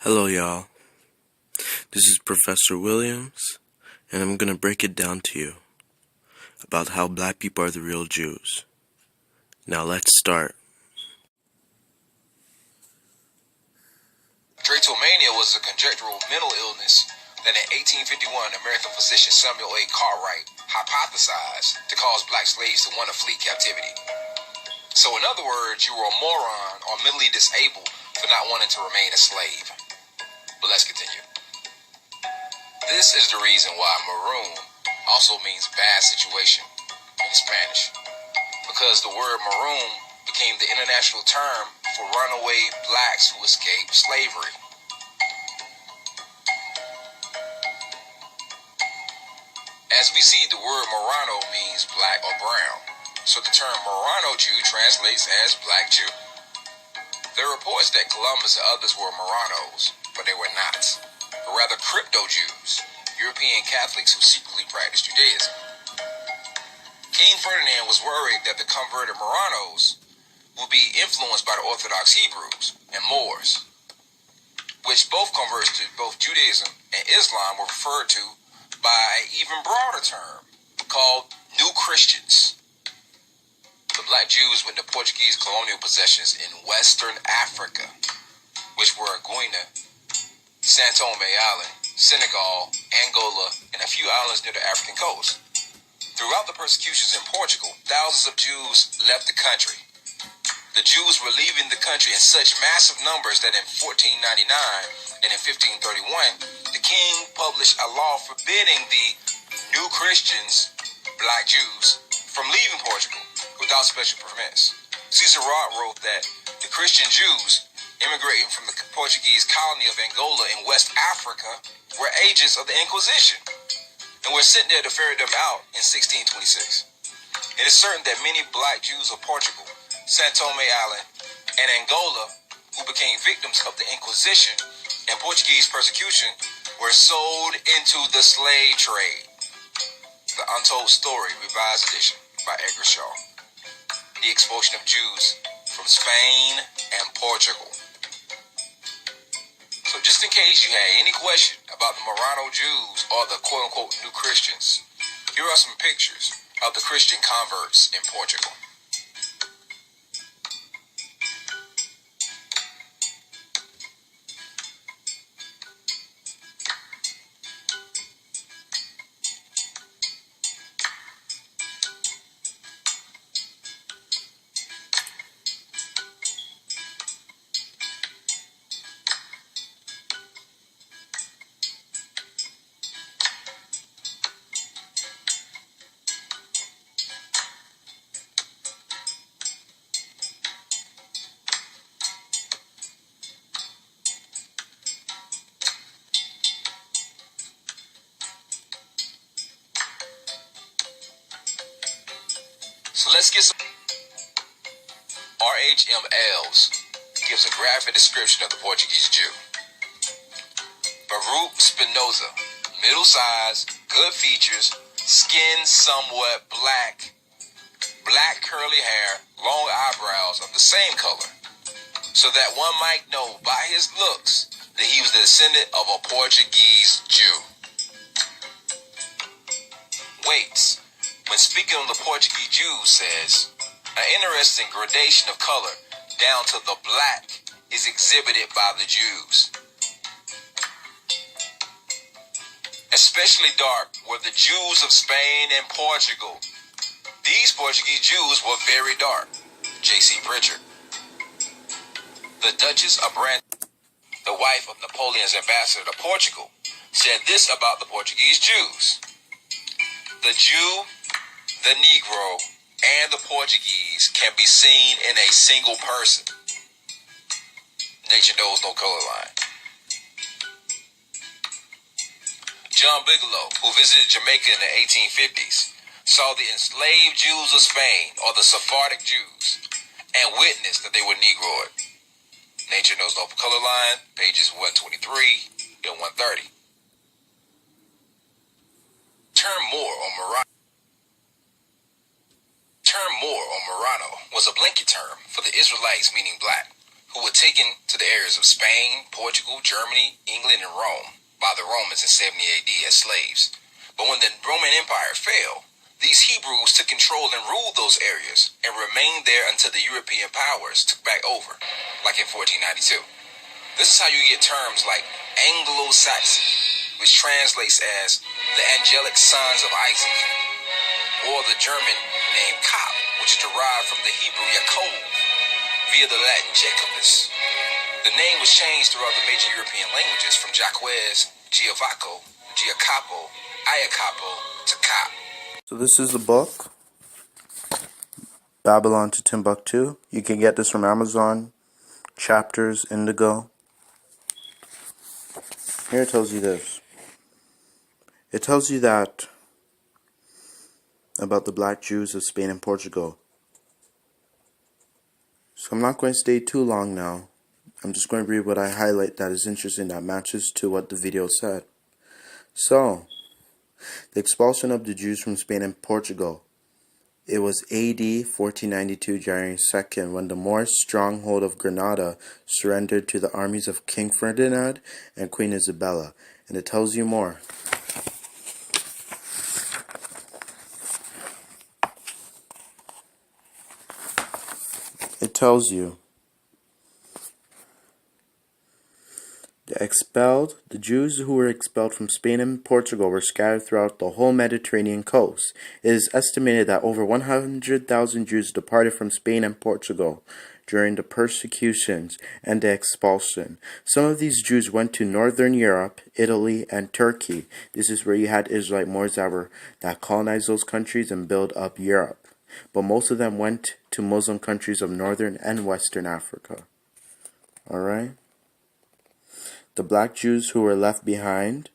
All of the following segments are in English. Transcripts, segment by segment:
Hello, y'all. This is Professor Williams, and I'm gonna break it down to you about how black people are the real Jews. Now let's start. Drapetomania was a conjectural mental illness that in 1851 American physician Samuel A. Cartwright hypothesized to cause black slaves to want to flee captivity. So in other words, you were a moron or mentally disabled for not wanting to remain a slave. But let's continue. This is the reason why maroon also means bad situation in Spanish, because the word maroon became the international term for runaway blacks who escaped slavery. As we see, the word Morano means black or brown, so the term Morano Jew translates as black Jew. There are reports that Columbus and others were Moranos, but they were not, but rather crypto-Jews, European Catholics who secretly practiced Judaism. King Ferdinand was worried that the converted Moranos would be influenced by the Orthodox Hebrews and Moors, which both converts to both Judaism and Islam were referred to by an even broader term called New Christians. The black Jews went to Portuguese colonial possessions in Western Africa, which were Guinea, São Tomé Island, Senegal, Angola, and a few islands near the African coast. Throughout the persecutions in Portugal, thousands of Jews left the country. The Jews were leaving the country in such massive numbers that in 1499 and in 1531, the king published a law forbidding the New Christians, black Jews, from leaving Portugal without special permits. Caesar wrote that the Christian Jews immigrating from the Portuguese colony of Angola in West Africa were agents of the Inquisition and were sent there to ferret them out in 1626. It is certain that many black Jews of Portugal, São Tomé Island, and Angola, who became victims of the Inquisition and Portuguese persecution, were sold into the slave trade. The Untold Story, Revised Edition by Edgar Shaw. The Expulsion of Jews from Spain and Portugal. So just in case you had any question about the Morano Jews or the quote-unquote New Christians, here are some pictures of the Christian converts in Portugal. So let's get some. R.H.M. Els gives a graphic description of the Portuguese Jew. Baruch Spinoza, middle-sized, good features, skin somewhat black, black curly hair, long eyebrows of the same color, so that one might know by his looks that he was the descendant of a Portuguese Jew. Waits, when speaking on the Portuguese Jews, says, an interesting gradation of color down to the black is exhibited by the Jews. Especially dark were the Jews of Spain and Portugal. These Portuguese Jews were very dark. J.C. Pritchard. The Duchess of Brandon, the wife of Napoleon's ambassador to Portugal, said this about the Portuguese Jews. The Jew, the Negro, and the Portuguese can be seen in a single person. Nature knows no color line. John Bigelow, who visited Jamaica in the 1850s, saw the enslaved Jews of Spain, or the Sephardic Jews, and witnessed that they were Negroid. Nature knows no color line, pages 123 and 130. Term Moor or Morano was a blanket term for the Israelites meaning black. who were taken to the areas of Spain, Portugal, Germany, England, and Rome by the Romans in 70 AD as slaves. But when the Roman Empire fell, these Hebrews took control and ruled those areas and remained there until the European powers took back over, like in 1492. This is how you get terms like Anglo-Saxon, which translates as the angelic sons of Isaac, or the German name Kop, which is derived from the Hebrew Yaakov via the Latin Jacobus. The name was changed throughout the major European languages from Jaquez, Giavaco, Giacapo, Ayacapo to Kop. So this is the book, Babylon to Timbuktu. You can get this from Amazon, Chapters, Indigo. Here it tells you this. It tells you that about the black Jews of Spain and Portugal. So I'm not going to stay too long now. I'm just going to read what I highlight that is interesting, that matches to what the video said. So, the expulsion of the Jews from Spain and Portugal. It was AD 1492, January 2nd, when the Moorish stronghold of Granada surrendered to the armies of King Ferdinand and Queen Isabella. And it tells you more. It tells you the Jews who were expelled from Spain and Portugal were scattered throughout the whole Mediterranean coast. It is estimated that over 100,000 Jews departed from Spain and Portugal during the persecutions and the expulsion. Some of these Jews went to Northern Europe, Italy, and Turkey. This is where you had Israelite Moors that colonized those countries and built up Europe. But most of them went to Muslim countries of Northern and Western Africa. Alright? The black Jews who were left behind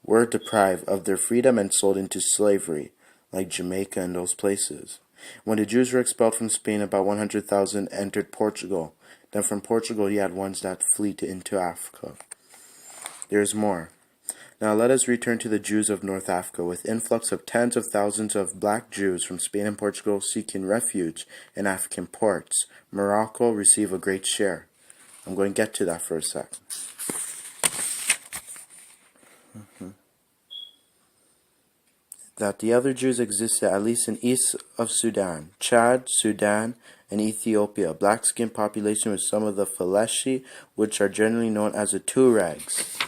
were deprived of their freedom and sold into slavery, like Jamaica and those places. When the Jews were expelled from Spain, about 100,000 entered Portugal. Then from Portugal, you had ones that fled into Africa. There's more. Now let us return to the Jews of North Africa, with influx of tens of thousands of black Jews from Spain and Portugal seeking refuge in African ports. Morocco received a great share. I'm going to get to that for a sec. That the other Jews existed at least in east of Sudan, Chad, Sudan, and Ethiopia. A black-skinned population with some of the Feleshi, which are generally known as the Tuaregs.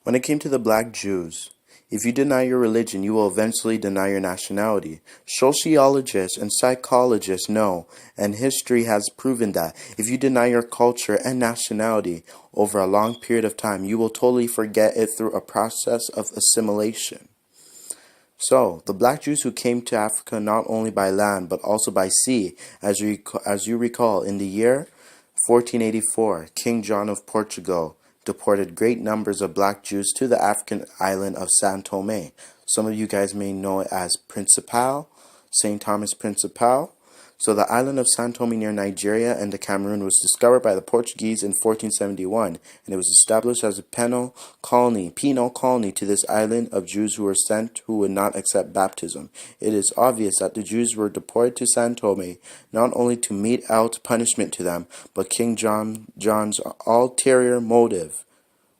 When it came to the black Jews, if you deny your religion, you will eventually deny your nationality. Sociologists and psychologists know, and history has proven that, if you deny your culture and nationality over a long period of time, you will totally forget it through a process of assimilation. So, the black Jews who came to Africa not only by land, but also by sea, as you recall, in the year 1484, King John of Portugal deported great numbers of black Jews to the African island of São Tomé. Some of you guys may know it as Principal, St. Thomas Principal. So the island of São Tomé near Nigeria and the Cameroon was discovered by the Portuguese in 1471, and it was established as a penal colony to this island of Jews who were sent who would not accept baptism. It is obvious that the Jews were deported to São Tomé not only to mete out punishment to them, but King John's ulterior motive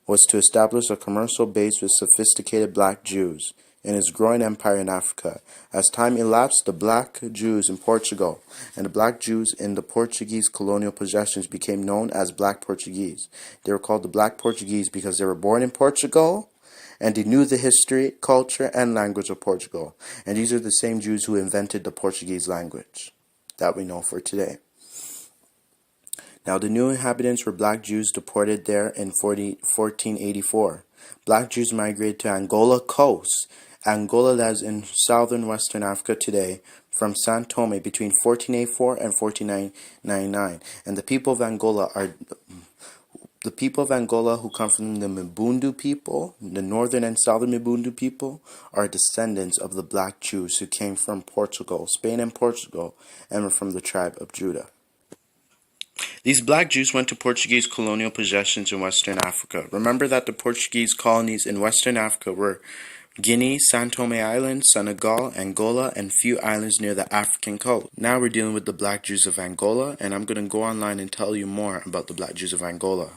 was to establish a commercial base with sophisticated black Jews in his growing empire in Africa. As time elapsed, the black Jews in Portugal and the black Jews in the Portuguese colonial possessions became known as black Portuguese. They were called the black Portuguese because they were born in Portugal and they knew the history, culture, and language of Portugal. And these are the same Jews who invented the Portuguese language that we know for today. Now, the new inhabitants were black Jews deported there in 1484. Black Jews migrated to Angola coast. Angola lies in southern Western Africa today, from São Tomé between 1484 and 1499. And the people of Angola who come from the Umbundo people, the northern and southern Umbundo people, are descendants of the black Jews who came from Portugal, Spain and Portugal, and were from the tribe of Judah. These black Jews went to Portuguese colonial possessions in Western Africa. Remember that the Portuguese colonies in Western Africa were Guinea, San Tome Islands, Senegal, Angola, and few islands near the African coast. Now we're dealing with the Black Jews of Angola, and I'm going to go online and tell you more about the Black Jews of Angola.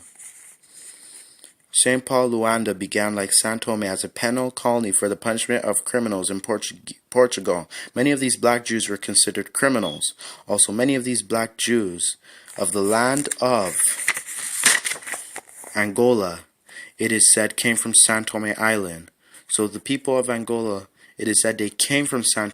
St. Paul Luanda began like San Tome as a penal colony for the punishment of criminals in Portugal. Many of these Black Jews were considered criminals. Also, many of these Black Jews of the land of Angola, it is said, came from San Tome Island. So the people of Angola, it is said they came from San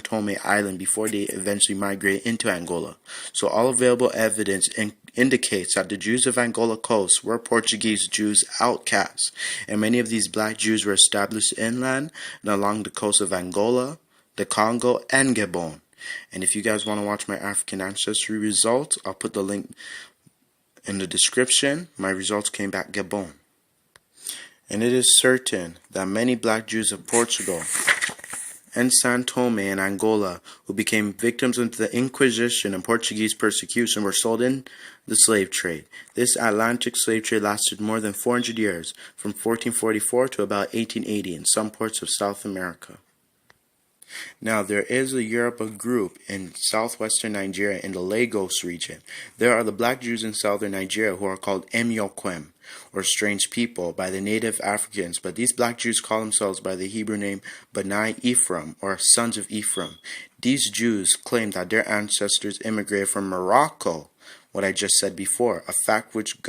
Tome Island before they eventually migrated into Angola. So all available evidence indicates that the Jews of Angola coast were Portuguese Jews outcasts, and many of these Black Jews were established inland and along the coast of Angola, the Congo, and Gabon. And if you guys want to watch my African ancestry results, I'll put the link in the description. My results came back Gabon. And it is certain that many Black Jews of Portugal and San Tome and Angola, who became victims of the Inquisition and Portuguese persecution, were sold in the slave trade. This Atlantic slave trade lasted more than 400 years, from 1444 to about 1880 in some parts of South America. Now, there is a Yoruba group in southwestern Nigeria in the Lagos region. There are the Black Jews in southern Nigeria who are called Emyokwem, or strange people, by the native Africans, but these Black Jews call themselves by the Hebrew name B'nai Ephraim, or sons of Ephraim. These Jews claim that their ancestors immigrated from Morocco, what I just said before, a fact which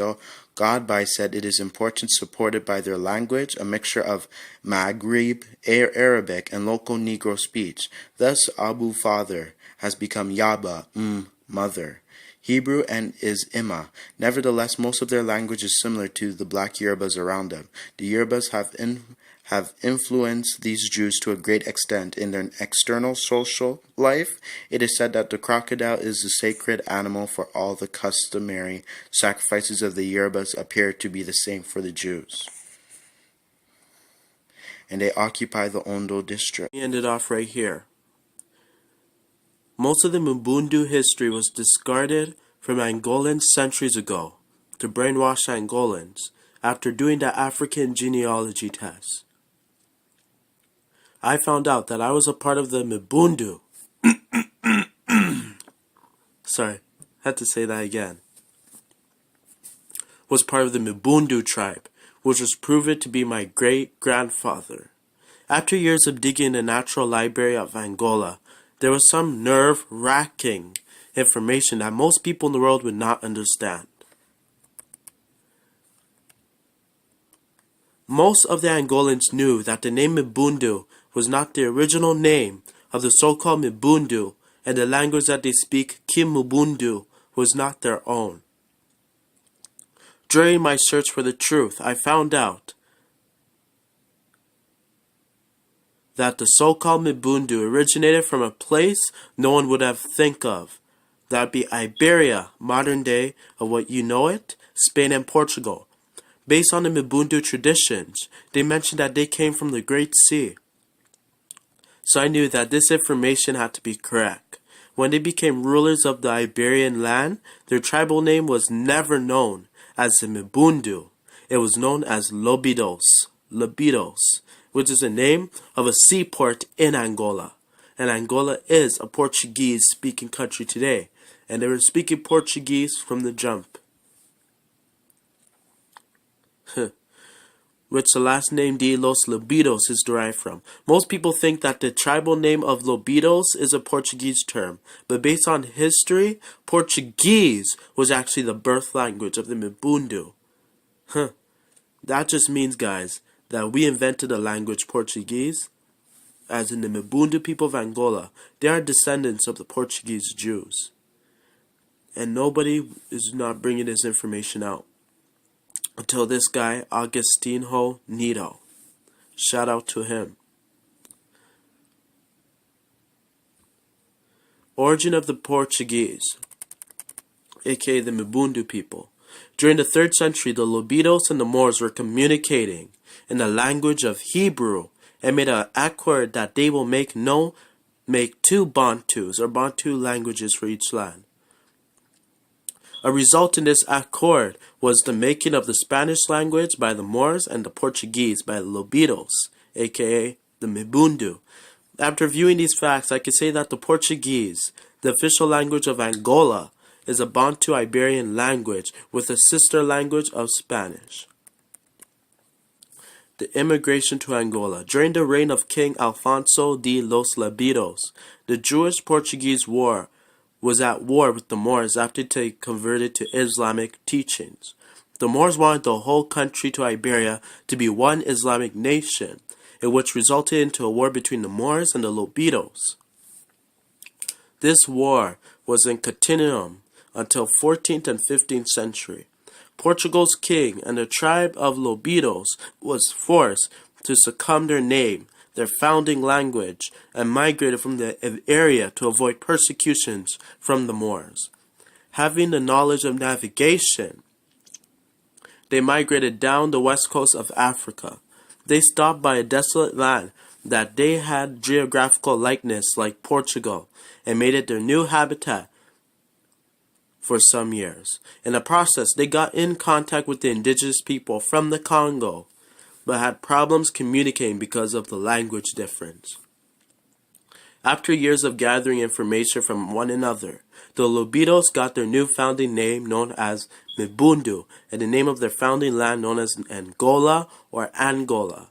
Godby said it is important, supported by their language, a mixture of Maghreb, Arabic, and local Negro speech. Thus, Abu, father, has become Yaba, mother. Hebrew and is Imma. Nevertheless, most of their language is similar to the Black Yorubas around them. The Yorubas have influenced these Jews to a great extent in their external social life. It is said that the crocodile is the sacred animal for all the customary sacrifices of the Yorubas appear to be the same for the Jews. And they occupy the Ondo district. We ended off right here. Most of the Umbundo history was discarded from Angolans centuries ago to brainwash Angolans after doing the African genealogy test. I found out that I was a part of the Umbundo. Sorry, had to say that again. Was part of the Umbundo tribe, which was proven to be my great-grandfather. After years of digging in the natural library of Angola, there was some nerve-wracking information that most people in the world would not understand. Most of the Angolans knew that the name Umbundo was not the original name of the so-called Umbundo, and the language that they speak, Kimbundu, was not their own. During my search for the truth, I found out that the so-called Umbundo originated from a place no one would have think of. That would be Iberia, modern day of what you know it, Spain and Portugal. Based on the Umbundo traditions, they mentioned that they came from the Great Sea. So I knew that this information had to be correct. When they became rulers of the Iberian land, their tribal name was never known as the Umbundo. It was known as Lobidos, which is the name of a seaport in Angola. And Angola is a Portuguese-speaking country today. And they were speaking Portuguese from the jump. Which the last name de los Lobidos is derived from. Most people think that the tribal name of Lobidos is a Portuguese term. But based on history, Portuguese was actually the birth language of the Umbundo. That just means, guys, that we invented the language Portuguese, as in the Umbundo people of Angola. They are descendants of the Portuguese Jews. And nobody is not bringing this information out until this guy, Augustine Neto. Shout out to him. Origin of the Portuguese, aka the Umbundo people. During the 3rd century, the Lobidos and the Moors were communicating in the language of Hebrew and made an accord that they will make 2 Bantus, or Bantu languages for each land. A result in this accord was the making of the Spanish language by the Moors and the Portuguese by the Lobidos aka the Umbundo. After viewing these facts, I can say that the Portuguese, the official language of Angola, is a Bantu Iberian language with a sister language of Spanish. The immigration to Angola. During the reign of King Alfonso de los Labidos, the Jewish-Portuguese War was at war with the Moors after they converted to Islamic teachings. The Moors wanted the whole country to Iberia to be one Islamic nation, in which resulted into a war between the Moors and the Labidos. This war was in continuum until 14th and 15th century. Portugal's king and the tribe of Labidos was forced to succumb their name, their founding language, and migrated from the area to avoid persecutions from the Moors. Having the knowledge of navigation, they migrated down the west coast of Africa. They stopped by a desolate land that they had geographical likeness like Portugal and made it their new habitat for some years. In the process, they got in contact with the indigenous people from the Congo, but had problems communicating because of the language difference. After years of gathering information from one another, the Labidos got their new founding name known as Umbundo and the name of their founding land known as Angola or Angola.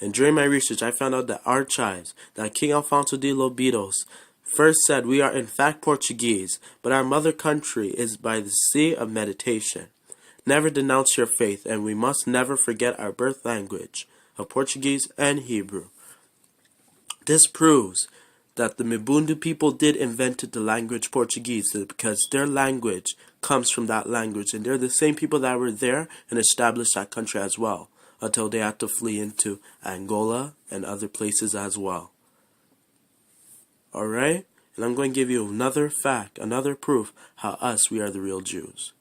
And during my research, I found out that our tribes, that King Alfonso de Labidos, first said we are in fact Portuguese, but our mother country is by the sea of meditation. Never denounce your faith, and we must never forget our birth language of Portuguese and Hebrew. This proves that the Umbundo people did invent the language Portuguese because their language comes from that language, and they're the same people that were there and established that country as well, until they had to flee into Angola and other places as well. Alright? And I'm going to give you another fact, another proof how we are the real Jews.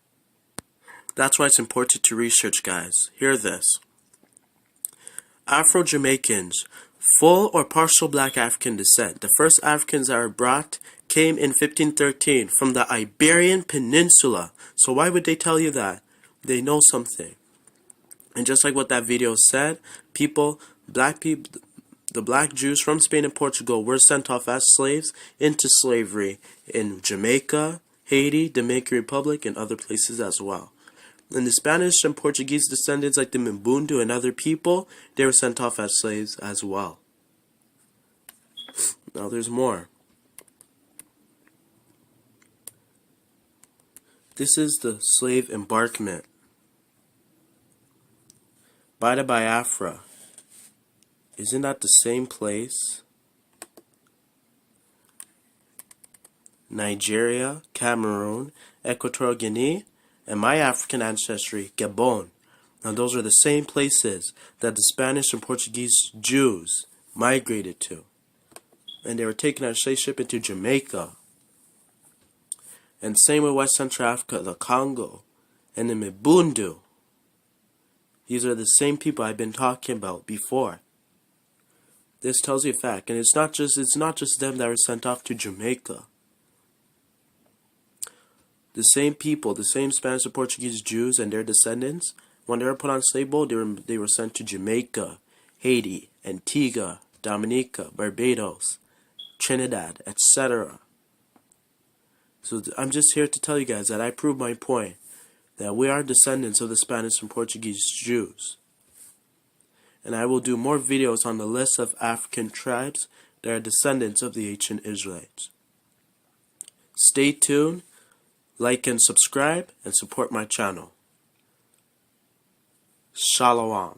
That's why it's important to research, guys. Hear this. Afro-Jamaicans, full or partial black African descent. The first Africans that were brought came in 1513 from the Iberian Peninsula. So why would they tell you that? They know something. And just like what that video said, the black Jews from Spain and Portugal were sent off as slaves into slavery in Jamaica, Haiti, Dominican Republic, and other places as well. And the Spanish and Portuguese descendants like the Umbundo and other people, they were sent off as slaves as well. Now there's more. This is the slave embarkment. Bida Biafra. Isn't that the same place? Nigeria, Cameroon, Equatorial Guinea, and my African ancestry, Gabon. Now those are the same places that the Spanish and Portuguese Jews migrated to. And they were taken as slave ship into Jamaica. And same with West Central Africa, the Congo, and the Umbundo. These are the same people I've been talking about before. This tells you a fact, and it's not just them that were sent off to Jamaica. The same people, the same Spanish and Portuguese Jews and their descendants, when they were put on slave boat, they were sent to Jamaica, Haiti, Antigua, Dominica, Barbados, Trinidad, etc. So I'm just here to tell you guys that I prove my point, that we are descendants of the Spanish and Portuguese Jews. And I will do more videos on the list of African tribes that are descendants of the ancient Israelites. Stay tuned, like and subscribe, and support my channel. Shalom.